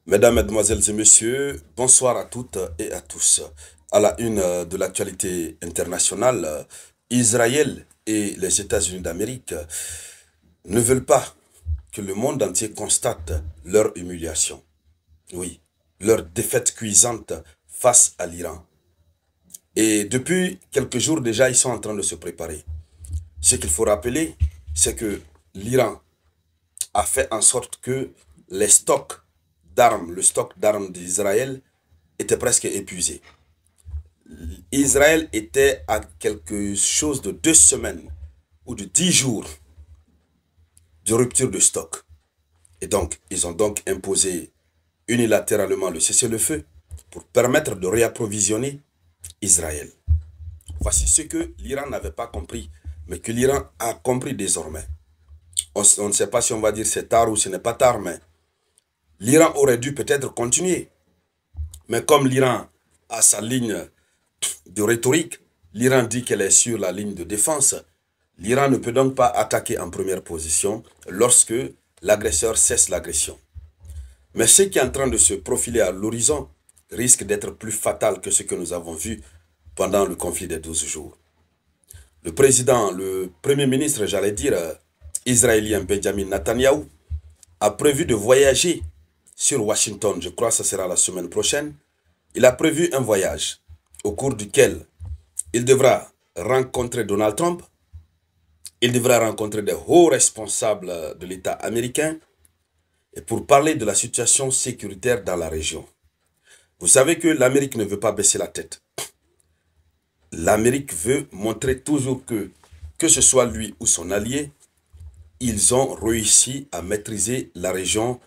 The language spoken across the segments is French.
Mesdames, Mesdemoiselles et Messieurs, bonsoir à toutes et à tous. À la une de l'actualité internationale, Israël et les États-Unis d'Amérique ne veulent pas que le monde entier constate leur humiliation. Oui, leur défaite cuisante face à l'Iran. Et depuis quelques jours déjà, ils sont en train de se préparer. Ce qu'il faut rappeler, c'est que l'Iran a fait en sorte que les stocks d'armes, le stock d'armes d'Israël était presque épuisé. Israël était à quelque chose de 2 semaines ou de 10 jours de rupture de stock. Et donc, ils ont donc imposé unilatéralement le cessez-le-feu pour permettre de réapprovisionner Israël. Voici ce que l'Iran n'avait pas compris, mais que l'Iran a compris désormais. On ne sait pas si on va dire c'est tard ou ce n'est pas tard, mais l'Iran aurait dû peut-être continuer. Mais comme l'Iran a sa ligne de rhétorique, l'Iran dit qu'elle est sur la ligne de défense. L'Iran ne peut donc pas attaquer en première position lorsque l'agresseur cesse l'agression. Mais ce qui est en train de se profiler à l'horizon risque d'être plus fatal que ce que nous avons vu pendant le conflit des 12 jours. Le premier ministre, j'allais dire, israélien Benjamin Netanyahou, a prévu de voyager sur Washington, je crois que ce sera la semaine prochaine. Il a prévu un voyage au cours duquel il devra rencontrer Donald Trump, il devra rencontrer des hauts responsables de l'État américain et pour parler de la situation sécuritaire dans la région. Vous savez que l'Amérique ne veut pas baisser la tête. L'Amérique veut montrer toujours que ce soit lui ou son allié, ils ont réussi à maîtriser la région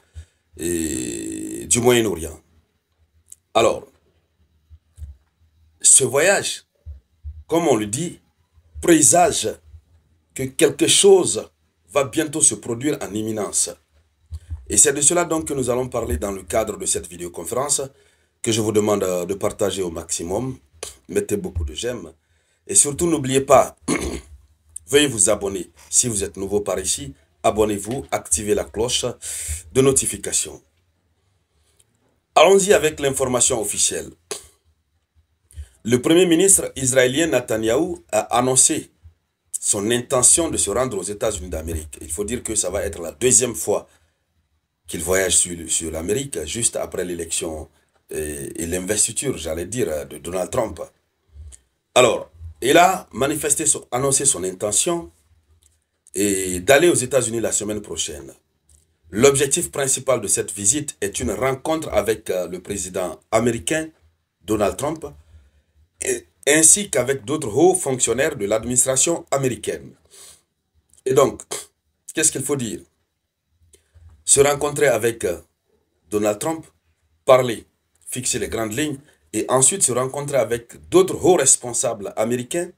du Moyen-Orient. Alors, ce voyage, comme on le dit, présage que quelque chose va bientôt se produire en imminence. Et c'est de cela donc que nous allons parler dans le cadre de cette vidéoconférence que je vous demande de partager au maximum. Mettez beaucoup de j'aime. Et surtout, n'oubliez pas, veuillez vous abonner. Si vous êtes nouveau par ici, abonnez-vous, activez la cloche de notification. Allons-y avec l'information officielle. Le premier ministre israélien Netanyahou a annoncé son intention de se rendre aux États-Unis d'Amérique. Il faut dire que ça va être la deuxième fois qu'il voyage sur l'Amérique, juste après l'élection et l'investiture, j'allais dire, de Donald Trump. Alors, il a annoncé son intention d'aller aux États-Unis la semaine prochaine. L'objectif principal de cette visite est une rencontre avec le président américain, Donald Trump, ainsi qu'avec d'autres hauts fonctionnaires de l'administration américaine. Et donc, qu'est-ce qu'il faut dire? Se rencontrer avec Donald Trump, parler, fixer les grandes lignes, et ensuite se rencontrer avec d'autres hauts responsables américains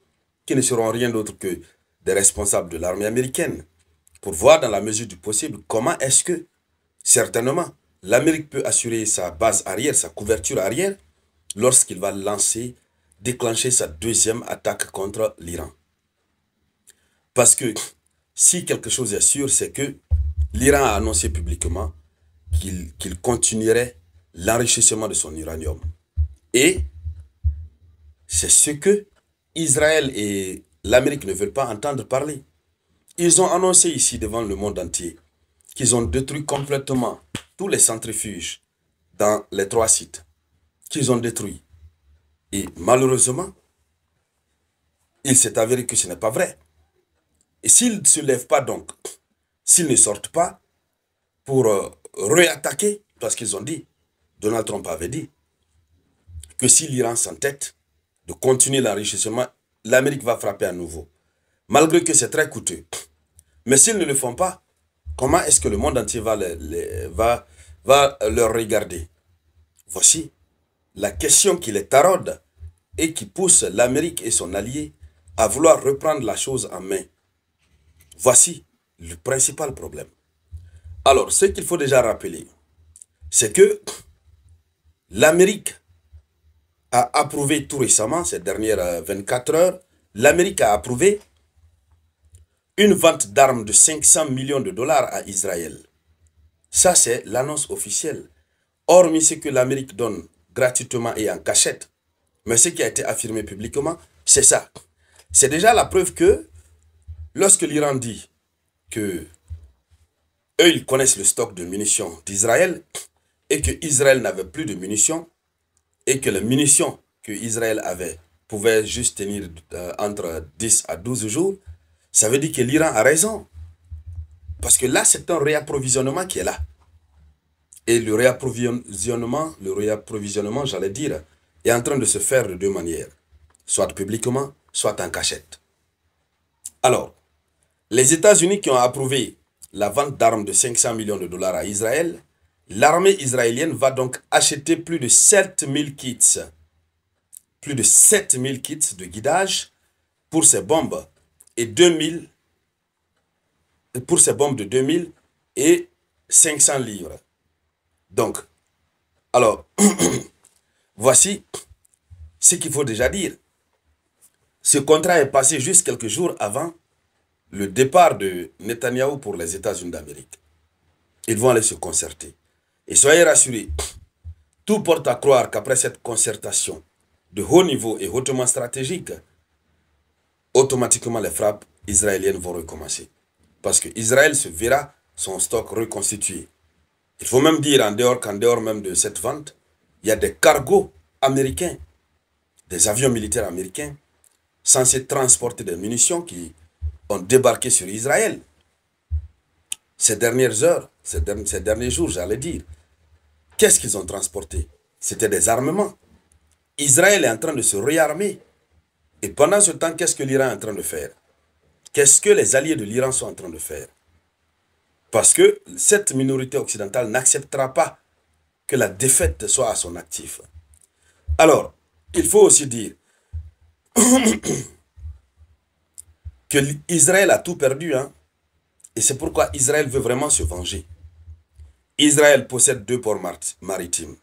qui ne seront rien d'autre que des responsables de l'armée américaine, pour voir dans la mesure du possible comment est-ce que, certainement, l'Amérique peut assurer sa base arrière, sa couverture arrière, lorsqu'il va déclencher sa deuxième attaque contre l'Iran. Parce que si quelque chose est sûr, c'est que l'Iran a annoncé publiquement qu'il continuerait l'enrichissement de son uranium. Et c'est ce que Israël et l'Amérique ne veulent pas entendre parler. Ils ont annoncé ici devant le monde entier qu'ils ont détruit complètement tous les centrifuges dans les 3 sites qu'ils ont détruits. Et malheureusement, il s'est avéré que ce n'est pas vrai. Et s'ils ne se lèvent pas donc, s'ils ne sortent pas pour réattaquer, parce qu'ils ont dit, Donald Trump avait dit, que si l'Iran s'entête de continuer l'enrichissement, l'Amérique va frapper à nouveau. Malgré que c'est très coûteux. Mais s'ils ne le font pas, comment est-ce que le monde entier va leur regarder? Voici la question qui les taraude et qui pousse l'Amérique et son allié à vouloir reprendre la chose en main. Voici le principal problème. Alors, ce qu'il faut déjà rappeler, c'est que l'Amérique a approuvé tout récemment, ces dernières 24 heures, l'Amérique a approuvé une vente d'armes de 500 millions de dollars à Israël. Ça, c'est l'annonce officielle. hormis ce que l'Amérique donne gratuitement et en cachette, mais ce qui a été affirmé publiquement, c'est ça. C'est déjà la preuve que lorsque l'Iran dit que eux, ils connaissent le stock de munitions d'Israël et que Israël n'avait plus de munitions et que les munitions que Israël avait pouvaient juste tenir entre 10 à 12 jours, ça veut dire que l'Iran a raison. Parce que là, c'est un réapprovisionnement qui est là. Et le réapprovisionnement, j'allais dire, est en train de se faire de deux manières. Soit publiquement, soit en cachette. Alors, les États-Unis qui ont approuvé la vente d'armes de 500 millions de dollars à Israël, l'armée israélienne va donc acheter plus de 7000 kits. Plus de 7000 kits de guidage pour ces bombes et 2000 pour ces bombes de 2000 et 500 livres. Donc, alors, voici ce qu'il faut déjà dire. Ce contrat est passé juste quelques jours avant le départ de Netanyahou pour les États-Unis d'Amérique. Ils vont aller se concerter. Et soyez rassurés, tout porte à croire qu'après cette concertation de haut niveau et hautement stratégique, automatiquement les frappes israéliennes vont recommencer. Parce que Israël se verra son stock reconstitué. Il faut même dire qu'en dehors même de cette vente, il y a des cargos américains, des avions militaires américains, censés transporter des munitions qui ont débarqué sur Israël. Ces dernières heures, ces derniers jours, j'allais dire, qu'est-ce qu'ils ont transporté? C'était des armements. Israël est en train de se réarmer. Et pendant ce temps, qu'est-ce que l'Iran est en train de faire? Qu'est-ce que les alliés de l'Iran sont en train de faire? Parce que cette minorité occidentale n'acceptera pas que la défaite soit à son actif. Alors, il faut aussi dire que Israël a tout perdu, hein, et c'est pourquoi Israël veut vraiment se venger. Israël possède 2 ports maritimes.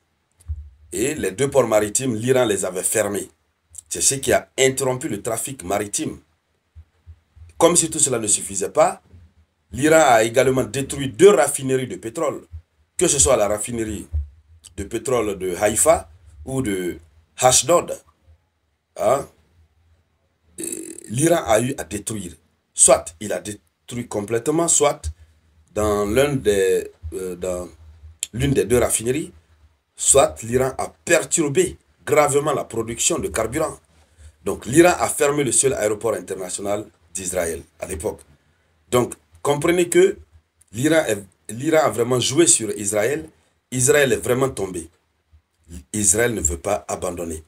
Et les 2 ports maritimes, l'Iran les avait fermés. C'est ce qui a interrompu le trafic maritime. Comme si tout cela ne suffisait pas, l'Iran a également détruit 2 raffineries de pétrole, que ce soit la raffinerie de pétrole de Haïfa ou de Ashdod. Hein? L'Iran a eu à détruire. Soit il a détruit complètement, soit dans l'une des 2 raffineries, soit l'Iran a perturbé gravement la production de carburant. Donc l'Iran a fermé le seul aéroport international d'Israël à l'époque. Donc comprenez que l'Iran a vraiment joué sur Israël. Israël est vraiment tombé. Israël ne veut pas abandonner.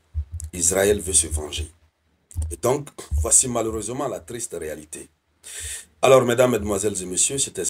Israël veut se venger. Et donc, voici malheureusement la triste réalité. Alors, mesdames, mesdemoiselles et messieurs, c'était